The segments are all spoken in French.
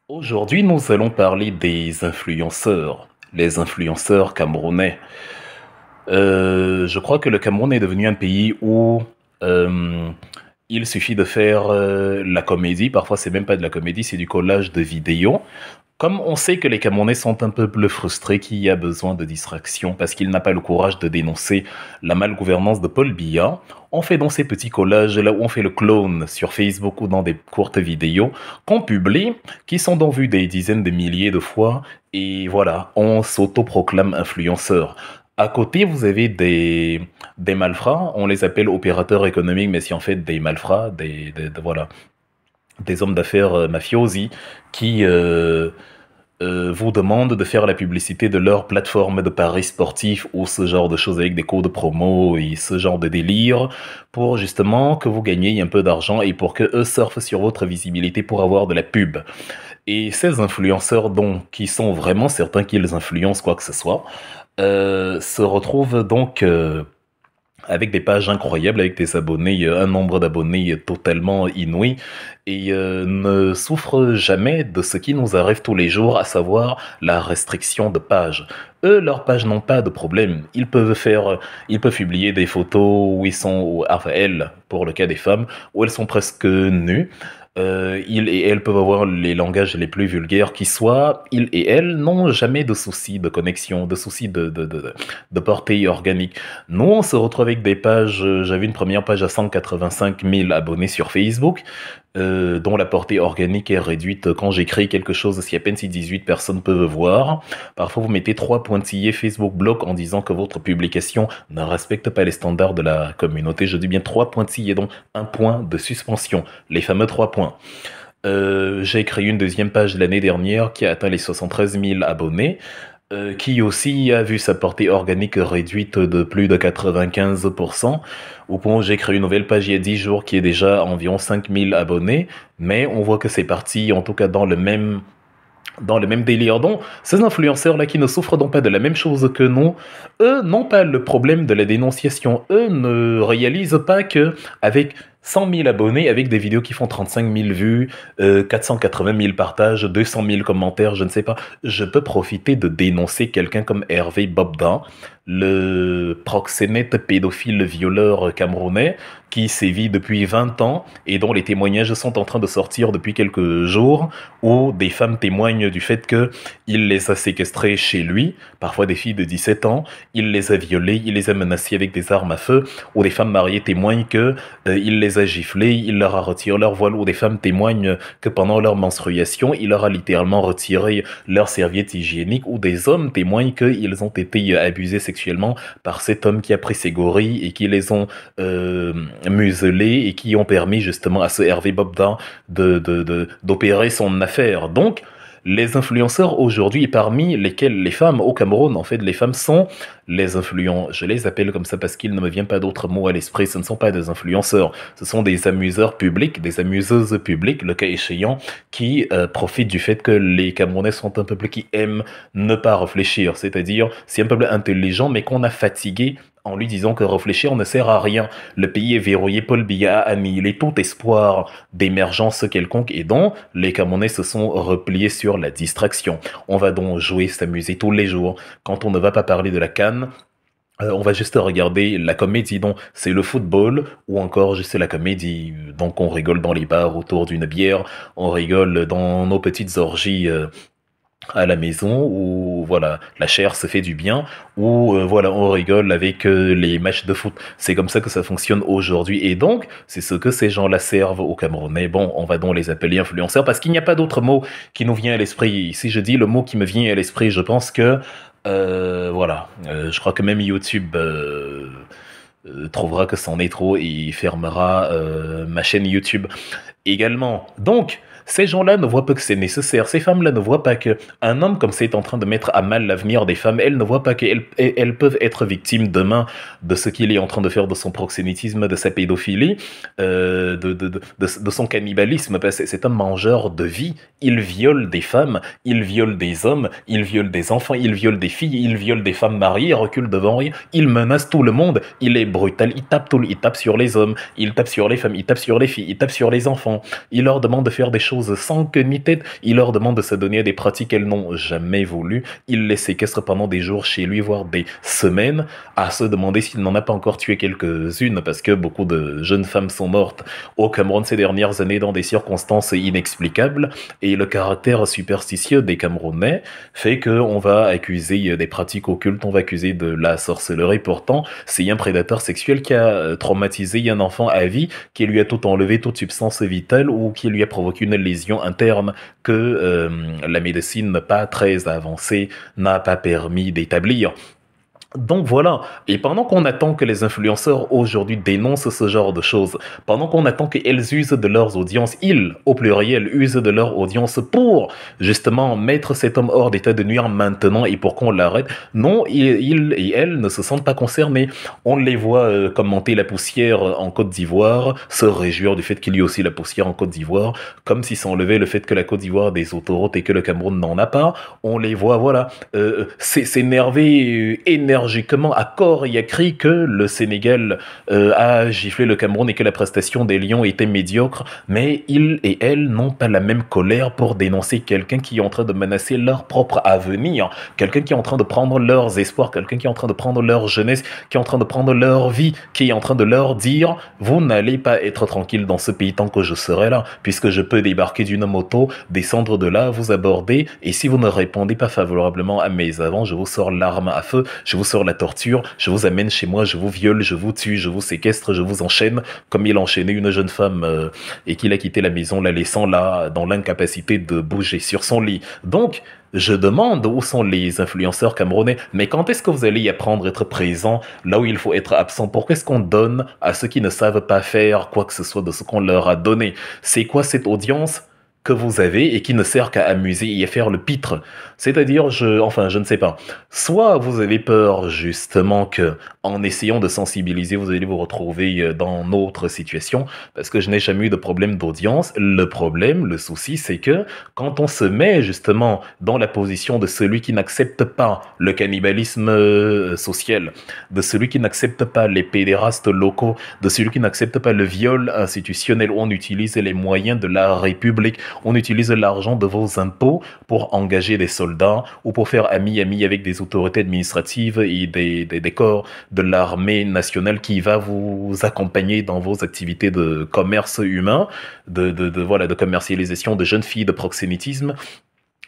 Aujourd'hui, nous allons parler des influenceurs, les influenceurs camerounais. Je crois que le Cameroun est devenu un pays où euh, il suffit de faire la comédie. Parfois, c'est même pas de la comédie, c'est du collage de vidéos. Comme on sait que les Camerounais sont un peuple frustré qui a besoin de distraction parce qu'il n'a pas le courage de dénoncer la malgouvernance de Paul Biya, on fait dans ces petits collages là où on fait le clone sur Facebook ou dans des courtes vidéos qu'on publie, qui sont donc vues des dizaines de milliers de fois, et voilà, on s'autoproclame influenceur. À côté, vous avez des malfrats, on les appelle opérateurs économiques, mais c'est en fait des malfrats, voilà, des hommes d'affaires mafiosi qui vous demandent de faire la publicité de leur plateforme de paris sportifs ou ce genre de choses avec des codes promo et ce genre de délire pour justement que vous gagniez un peu d'argent et pour que eux surfent sur votre visibilité pour avoir de la pub. Et ces influenceurs, donc, qui sont vraiment certains qu'ils influencent quoi que ce soit, se retrouvent donc avec des pages incroyables, avec des abonnés, un nombre d'abonnés totalement inouï, et ne souffrent jamais de ce qui nous arrive tous les jours, à savoir la restriction de pages. Eux, leurs pages n'ont pas de problème. Ils peuvent publier des photos où ils sont, enfin elles, pour le cas des femmes, où elles sont presque nues. Ils et elles peuvent avoir les langages les plus vulgaires qui soient. Ils et elles n'ont jamais de soucis de connexion, de soucis de portée organique. Nous, on se retrouve avec des pages. J'avais une première page à 185 000 abonnés sur Facebook, dont la portée organique est réduite. Quand j'écris quelque chose, si à peine si 18 personnes peuvent voir. Parfois, vous mettez 3 pointillés Facebook bloque en disant que votre publication ne respecte pas les standards de la communauté. Je dis bien 3 pointillés, donc un point de suspension. Les fameux 3 points. J'ai créé une deuxième page l'année dernière qui a atteint les 73 000 abonnés, qui aussi a vu sa portée organique réduite de plus de 95%, au point où j'ai créé une nouvelle page il y a 10 jours qui est déjà à environ 5 000 abonnés, mais on voit que c'est parti, en tout cas dans le même délire. Donc, ces influenceurs-là qui ne souffrent donc pas de la même chose que nous, eux n'ont pas le problème de la dénonciation. Eux ne réalisent pas que avec 100 000 abonnés, avec des vidéos qui font 35 000 vues, 480 000 partages, 200 000 commentaires, je ne sais pas, je peux profiter de dénoncer quelqu'un comme Hervé Bobdan, le proxénète pédophile violeur camerounais qui sévit depuis 20 ans et dont les témoignages sont en train de sortir depuis quelques jours, où des femmes témoignent du fait que il les a séquestrées chez lui, parfois des filles de 17 ans, il les a violées, il les a menacées avec des armes à feu, ou des femmes mariées témoignent que il les a giflées, il leur a retiré leur voile, ou des femmes témoignent que pendant leur menstruation, il leur a littéralement retiré leurs serviettes hygiéniques, ou des hommes témoignent qu'ils ont été abusés sexuellement par cet homme qui a pris ses gorilles et qui les ont muselés et qui ont permis justement à ce Hervé Bobdan d'opérer son affaire. Donc, les influenceurs aujourd'hui, parmi lesquels les femmes au Cameroun, en fait, les femmes sont les influents. Je les appelle comme ça parce qu'il ne me vient pas d'autre mot à l'esprit. Ce ne sont pas des influenceurs, ce sont des amuseurs publics, des amuseuses publiques, le cas échéant, qui profitent du fait que les Camerounais sont un peuple qui aime ne pas réfléchir. C'est-à-dire, c'est un peuple intelligent, mais qu'on a fatigué en lui disant que réfléchir ne sert à rien. Le pays est verrouillé, Paul Biya a annihilé tout espoir d'émergence quelconque et dont les Camerounais se sont repliés sur la distraction. On va donc jouer, s'amuser tous les jours. Quand on ne va pas parler de la CAN, on va juste regarder la comédie, donc c'est le football, ou encore juste la comédie. Donc on rigole dans les bars autour d'une bière, on rigole dans nos petites orgies à la maison où voilà la chair se fait du bien où voilà on rigole avec les matchs de foot. C'est comme ça que ça fonctionne aujourd'hui et donc c'est ce que ces gens-là servent aux Camerounais. Bon, on va donc les appeler influenceurs parce qu'il n'y a pas d'autre mot qui nous vient à l'esprit. Si je dis le mot qui me vient à l'esprit, je pense que voilà, je crois que même YouTube trouvera que c'en est trop et fermera ma chaîne YouTube également. Donc, ces gens-là ne voient pas que c'est nécessaire. Ces femmes-là ne voient pas que un homme comme ça est en train de mettre à mal l'avenir des femmes. Elles ne voient pas qu'elles peuvent être victimes demain de ce qu'il est en train de faire, de son proxénétisme, de sa pédophilie, de son cannibalisme. Parce que c'est un mangeur de vie. Il viole des femmes, il viole des hommes, il viole des enfants, il viole des filles, il viole des femmes mariées, il recule devant rien. Il menace tout le monde. Il est brutal. Il tape sur les hommes, il tape sur les femmes, il tape sur les filles, il tape sur les enfants. Il leur demande de faire des choses choses sans queue ni tête. Il leur demande de s'adonner à des pratiques qu'elles n'ont jamais voulu. Il les séquestre pendant des jours chez lui, voire des semaines, à se demander s'il n'en a pas encore tué quelques-unes, parce que beaucoup de jeunes femmes sont mortes au Cameroun ces dernières années dans des circonstances inexplicables. Et le caractère superstitieux des Camerounais fait qu'on va accuser des pratiques occultes, on va accuser de la sorcellerie. Pourtant, c'est un prédateur sexuel qui a traumatisé un enfant à vie, qui lui a tout enlevé, toute substance vitale, ou qui lui a provoqué une lésion interne que la médecine pas très avancée n'a pas permis d'établir. Donc voilà, et pendant qu'on attend que les influenceurs aujourd'hui dénoncent ce genre de choses, pendant qu'on attend qu'elles usent de leurs audiences, ils, au pluriel, usent de leur audience pour justement mettre cet homme hors d'état de nuire maintenant et pour qu'on l'arrête, non, ils et elles ne se sentent pas concernés. On les voit commenter la poussière en Côte d'Ivoire, se réjouir du fait qu'il y ait aussi la poussière en Côte d'Ivoire, comme si ça enlevait le fait que la Côte d'Ivoire a des autoroutes et que le Cameroun n'en a pas. On les voit, voilà, s'énerver énergiquement à corps et à cri que le Sénégal a giflé le Cameroun et que la prestation des Lions était médiocre, mais ils et elles n'ont pas la même colère pour dénoncer quelqu'un qui est en train de menacer leur propre avenir, quelqu'un qui est en train de prendre leurs espoirs, quelqu'un qui est en train de prendre leur jeunesse, qui est en train de prendre leur vie, qui est en train de leur dire « Vous n'allez pas être tranquille dans ce pays tant que je serai là, puisque je peux débarquer d'une moto, descendre de là, vous aborder, et si vous ne répondez pas favorablement à mes avances, je vous sors l'arme à feu, je vous sors la torture, je vous amène chez moi, je vous viole, je vous tue, je vous séquestre, je vous enchaîne, comme il a enchaîné une jeune femme et qu'il a quitté la maison, la laissant là dans l'incapacité de bouger sur son lit. » Donc, je demande où sont les influenceurs camerounais, mais quand est-ce que vous allez y apprendre à être présent là où il faut être absent? Pourquoi est-ce qu'on donne à ceux qui ne savent pas faire quoi que ce soit de ce qu'on leur a donné? C'est quoi cette audience que vous avez et qui ne sert qu'à amuser et à faire le pitre? C'est-à-dire, je ne sais pas. Soit vous avez peur justement que, en essayant de sensibiliser, vous allez vous retrouver dans notre situation, parce que je n'ai jamais eu de problème d'audience. Le problème, le souci, c'est que quand on se met justement dans la position de celui qui n'accepte pas le cannibalisme social, de celui qui n'accepte pas les pédérastes locaux, de celui qui n'accepte pas le viol institutionnel, où on utilise les moyens de la République, on utilise l'argent de vos impôts pour engager des soldats ou pour faire ami-ami avec des autorités administratives et des corps de l'armée nationale qui va vous accompagner dans vos activités de commerce humain, voilà, de commercialisation de jeunes filles, de proxénétisme.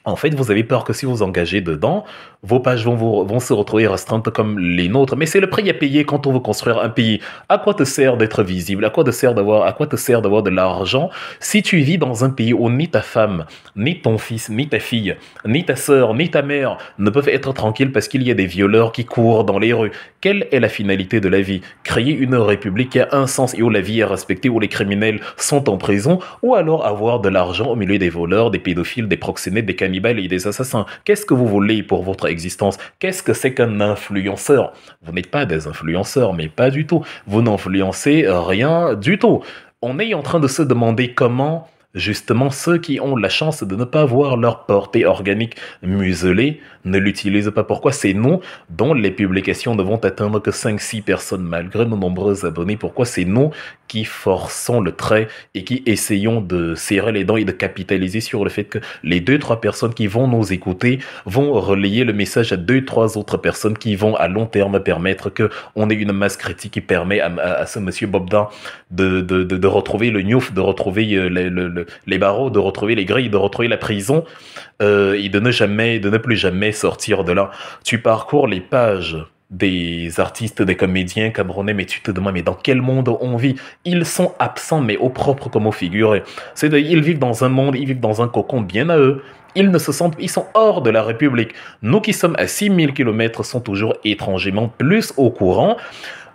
En fait, vous avez peur que si vous engagez dedans, vos pages vont se retrouver restreintes comme les nôtres. Mais c'est le prix à payer quand on veut construire un pays. À quoi te sert d'être visible? À quoi te sert d'avoir de l'argent si tu vis dans un pays où ni ta femme, ni ton fils, ni ta fille, ni ta sœur, ni ta mère ne peuvent être tranquilles parce qu'il y a des violeurs qui courent dans les rues? Quelle est la finalité de la vie? Créer une république qui a un sens et où la vie est respectée, où les criminels sont en prison, ou alors avoir de l'argent au milieu des voleurs, des pédophiles, des proxénètes, des cannibales et des assassins? Qu'est-ce que vous voulez pour votre existence? Qu'est-ce que c'est qu'un influenceur? Vous n'êtes pas des influenceurs, mais pas du tout. Vous n'influencez rien du tout. On est en train de se demander comment justement ceux qui ont la chance de ne pas voir leur portée organique muselée ne l'utilisent pas. Pourquoi c'est nous dont les publications ne vont atteindre que 5-6 personnes malgré nos nombreux abonnés? Pourquoi c'est nous qui forçons le trait et qui essayons de serrer les dents et de capitaliser sur le fait que les 2-3 personnes qui vont nous écouter vont relayer le message à 2-3 autres personnes qui vont à long terme permettre qu'on ait une masse critique qui permet à ce monsieur Bobdan de retrouver le Newf, de retrouver les barreaux, de retrouver les grilles, de retrouver la prison et de ne plus jamais sortir de là. Tu parcours les pages des artistes, des comédiens camerounais, mais tu te demandes, mais dans quel monde on vit? Ils sont absents, mais au propre comme au figuré. C'est-à-dire, ils vivent dans un monde, ils vivent dans un cocon bien à eux. Ils sont hors de la République. Nous qui sommes à 6000 km sont toujours étrangement plus au courant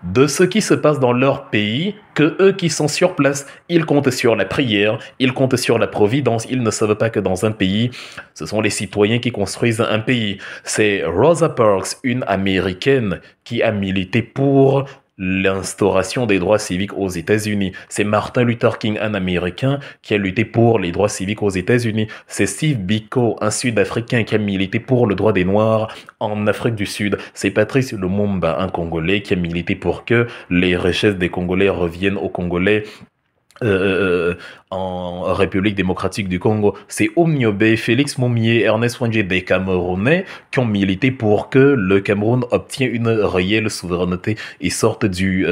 de ce qui se passe dans leur pays que eux qui sont sur place. Ils comptent sur la prière, ils comptent sur la providence, ils ne savent pas que dans un pays, ce sont les citoyens qui construisent un pays. C'est Rosa Parks, une Américaine, qui a milité pour l'instauration des droits civiques aux États-Unis. C'est Martin Luther King, un Américain, qui a lutté pour les droits civiques aux États-Unis. C'est Steve Biko, un Sud-Africain, qui a milité pour le droit des Noirs en Afrique du Sud. C'est Patrice Lumumba, un Congolais, qui a milité pour que les richesses des Congolais reviennent aux Congolais euh, en République démocratique du Congo, c'est Omniobe, Félix Moumié, Ernest Wangé, des Camerounais qui ont milité pour que le Cameroun obtienne une réelle souveraineté et sorte du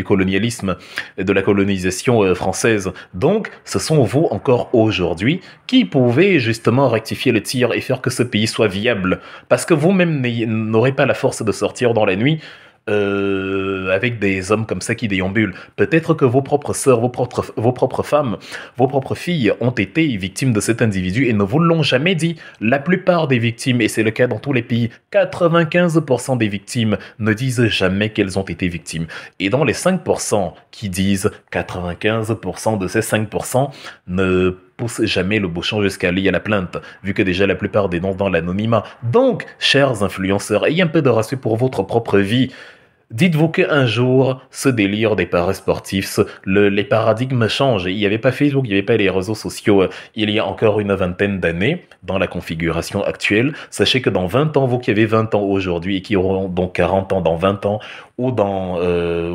colonialisme, de la colonisation française. Donc, ce sont vous encore aujourd'hui qui pouvez justement rectifier le tir et faire que ce pays soit viable. Parce que vous-même n'aurez pas la force de sortir dans la nuit avec des hommes comme ça qui déambulent. Peut-être que vos propres sœurs, vos propres femmes, vos propres filles ont été victimes de cet individu et ne vous l'ont jamais dit. La plupart des victimes, et c'est le cas dans tous les pays, 95% des victimes ne disent jamais qu'elles ont été victimes. Et dans les 5% qui disent, 95% de ces 5% ne pousse jamais le bouchon jusqu'à aller à la plainte, vu que déjà la plupart dénoncent dans l'anonymat. Donc, chers influenceurs, ayez un peu de respect pour votre propre vie. Dites-vous qu'un jour, ce délire des paris sportifs, les paradigmes changent. Il n'y avait pas Facebook, il n'y avait pas les réseaux sociaux il y a encore une vingtaine d'années dans la configuration actuelle. Sachez que dans 20 ans, vous qui avez 20 ans aujourd'hui et qui auront donc 40 ans dans 20 ans, ou dans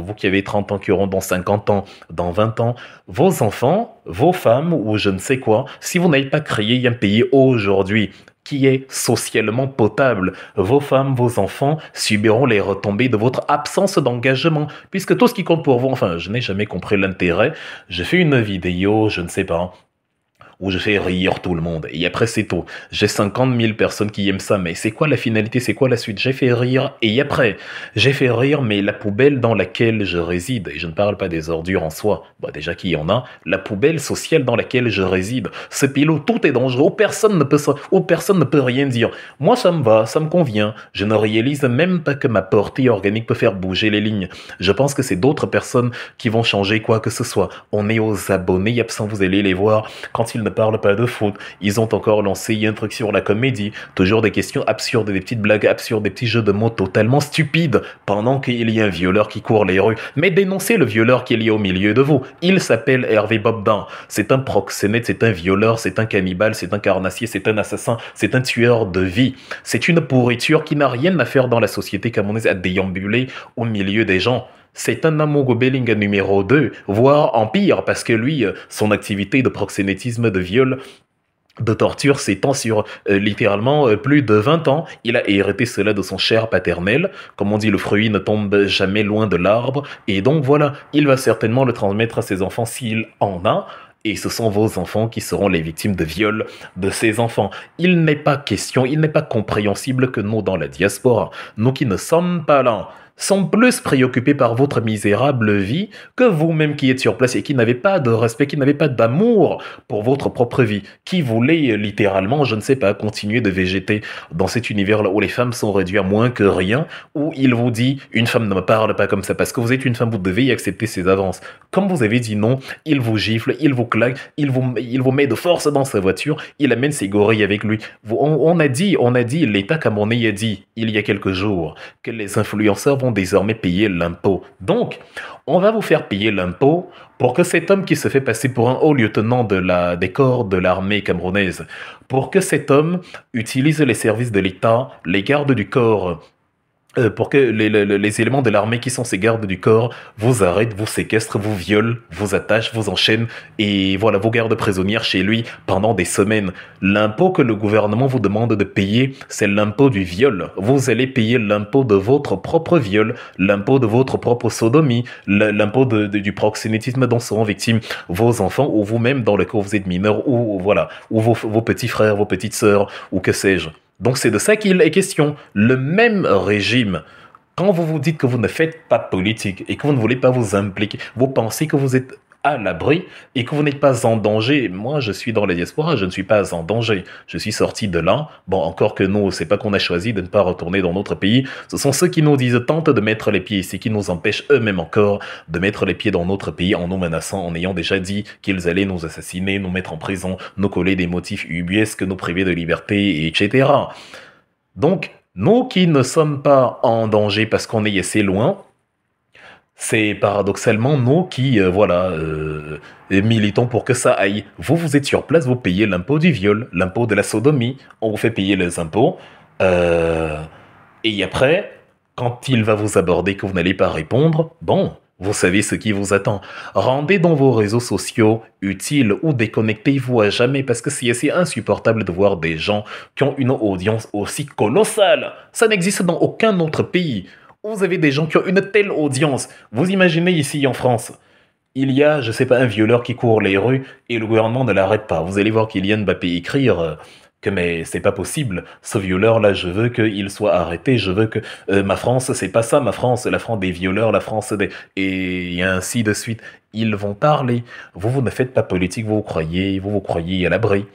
vous qui avez 30 ans qui auront dans 50 ans, dans 20 ans, vos enfants, vos femmes ou je ne sais quoi, si vous n'avez pas créé un pays aujourd'hui qui est socialement potable. Vos femmes, vos enfants subiront les retombées de votre absence d'engagement, puisque tout ce qui compte pour vous, enfin, je n'ai jamais compris l'intérêt. J'ai fait une vidéo, je ne sais pas, où je fais rire tout le monde. Et après, c'est tout. J'ai 50 000 personnes qui aiment ça, mais c'est quoi la finalité? C'est quoi la suite? J'ai fait rire, et après, j'ai fait rire, mais la poubelle dans laquelle je réside, et je ne parle pas des ordures en soi, bah déjà qu'il y en a, la poubelle sociale dans laquelle je réside, ce pilote, tout est dangereux, où personne ne peut rien dire. Moi, ça me va, ça me convient. Je ne réalise même pas que ma portée organique peut faire bouger les lignes. Je pense que c'est d'autres personnes qui vont changer quoi que ce soit. On est aux abonnés absents, vous allez les voir quand ils ne parlent pas de foot. Ils ont encore lancé un truc sur la comédie. Toujours des questions absurdes, des petites blagues absurdes, des petits jeux de mots totalement stupides pendant qu'il y a un violeur qui court les rues. Mais dénoncez le violeur qu'il y a au milieu de vous. Il s'appelle Hervé Bobdan. C'est un proxénète, c'est un violeur, c'est un cannibale, c'est un carnassier, c'est un assassin, c'est un tueur de vie. C'est une pourriture qui n'a rien à faire dans la société camerounaise à déambuler au milieu des gens. C'est un Amogo Bellinga numéro 2, voire en pire, parce que lui, son activité de proxénétisme, de viol, de torture s'étend sur littéralement plus de 20 ans. Il a hérité cela de son cher paternel. Comme on dit, le fruit ne tombe jamais loin de l'arbre. Et donc voilà, il va certainement le transmettre à ses enfants s'il en a. Et ce sont vos enfants qui seront les victimes de viol de ces enfants. Il n'est pas question, il n'est pas compréhensible que nous, dans la diaspora, nous qui ne sommes pas là, sont plus préoccupés par votre misérable vie que vous-même qui êtes sur place et qui n'avez pas de respect, qui n'avez pas d'amour pour votre propre vie, qui voulez littéralement, je ne sais pas, continuer de végéter dans cet univers-là où les femmes sont réduites à moins que rien, où il vous dit, une femme ne me parle pas comme ça parce que vous êtes une femme, vous devez y accepter ses avances. Comme vous avez dit non, il vous gifle, il vous claque, il vous met de force dans sa voiture, il amène ses gorilles avec lui. On a dit, l'État camerounais a dit, il y a quelques jours, que les influenceurs vont désormais payer l'impôt. Donc, on va vous faire payer l'impôt pour que cet homme qui se fait passer pour un haut lieutenant des corps de l'armée camerounaise, pour que cet homme utilise les services de l'État, les gardes du corps, pour que les éléments de l'armée qui sont ces gardes du corps vous arrêtent, vous séquestrent, vous violent, vous attachent, vous enchaînent et voilà, vous gardent prisonnières chez lui pendant des semaines. L'impôt que le gouvernement vous demande de payer, c'est l'impôt du viol. Vous allez payer l'impôt de votre propre viol, l'impôt de votre propre sodomie, l'impôt du proxénétisme dont seront victimes vos enfants ou vous-même dans le cas où vous êtes mineur ou voilà, ou vos petits frères, vos petites sœurs ou que sais-je. Donc c'est de ça qu'il est question. Le même régime, quand vous vous dites que vous ne faites pas politique et que vous ne voulez pas vous impliquer, vous pensez que vous êtes à l'abri et que vous n'êtes pas en danger. Moi, je suis dans la diaspora, je ne suis pas en danger. Je suis sorti de là. Bon, encore que nous, c'est pas qu'on a choisi de ne pas retourner dans notre pays. Ce sont ceux qui nous disent tant de mettre les pieds ici, qui nous empêchent eux-mêmes encore de mettre les pieds dans notre pays en nous menaçant, en ayant déjà dit qu'ils allaient nous assassiner, nous mettre en prison, nous coller des motifs ubuesques, nous priver de liberté, etc. Donc, nous qui ne sommes pas en danger parce qu'on est assez loin, c'est paradoxalement nous qui, militons pour que ça aille. Vous, vous êtes sur place, vous payez l'impôt du viol, l'impôt de la sodomie, on vous fait payer les impôts, et après, quand il va vous aborder que vous n'allez pas répondre, bon, Vous savez ce qui vous attend. Rendez donc vos réseaux sociaux utiles ou déconnectez-vous à jamais parce que c'est assez insupportable de voir des gens qui ont une audience aussi colossale. Ça n'existe dans aucun autre pays. Vous avez des gens qui ont une telle audience. Vous imaginez ici en France, il y a, je sais pas, un violeur qui court les rues et le gouvernement ne l'arrête pas. Vous allez voir Kylian Mbappé écrire que mais c'est pas possible. Ce violeur-là, je veux qu'il soit arrêté. Je veux que ma France, c'est pas ça, ma France, la France des violeurs, la France des et ainsi de suite. Ils vont parler. Vous ne faites pas politique. Vous croyez à l'abri.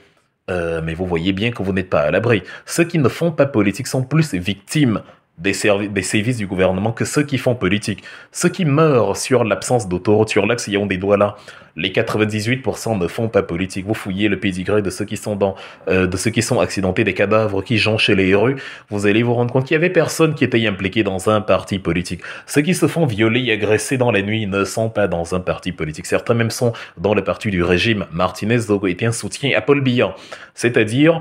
Mais vous voyez bien que vous n'êtes pas à l'abri. Ceux qui ne font pas politique sont plus victimes des services du gouvernement que ceux qui font politique. Ceux qui meurent sur l'absence d'autoroute, sur l'axe des doigts là, les 98% ne font pas politique. Vous fouillez le pédigré de ceux qui sont de ceux qui sont accidentés, des cadavres qui jonchent les rues, vous allez vous rendre compte qu'il y avait personne qui était impliqué dans un parti politique. Ceux qui se font violer et agresser dans la nuit ne sont pas dans un parti politique. Certains même sont dans le parti du régime. Martinez était un soutien à Paul Biya. C'est-à-dire,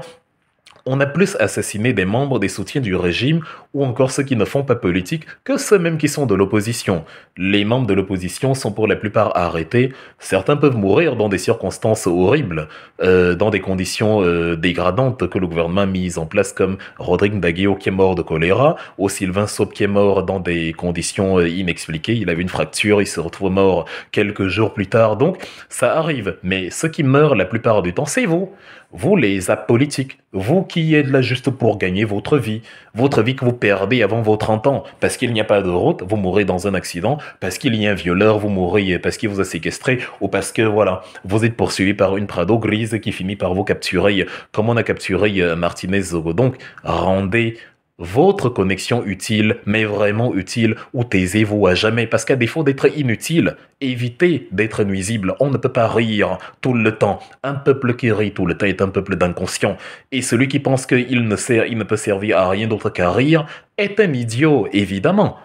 on a plus assassiné des membres des soutiens du régime ou encore ceux qui ne font pas politique que ceux mêmes qui sont de l'opposition. Les membres de l'opposition sont pour la plupart arrêtés. Certains peuvent mourir dans des circonstances horribles, dans des conditions dégradantes que le gouvernement a mises en place, comme Rodrigue Ndagueo qui est mort de choléra, ou Sylvain Sope qui est mort dans des conditions inexpliquées. Il avait une fracture, il se retrouve mort quelques jours plus tard. Donc, ça arrive. Mais ceux qui meurent la plupart du temps, c'est vous. Vous, les apolitiques, vous qui êtes là juste pour gagner votre vie que vous perdez avant vos 30 ans, parce qu'il n'y a pas de route, vous mourrez dans un accident, parce qu'il y a un violeur, vous mourrez parce qu'il vous a séquestré, ou parce que, voilà, vous êtes poursuivi par une Prado grise qui finit par vous capturer, comme on a capturé Martinez Zogo. Donc, rendez votre connexion utile, mais vraiment utile, ou taisez-vous à jamais, parce qu'à défaut d'être inutile, évitez d'être nuisible. On ne peut pas rire tout le temps. Un peuple qui rit tout le temps est un peuple d'inconscients. Et celui qui pense qu'il ne peut servir à rien d'autre qu'à rire est un idiot, évidemment.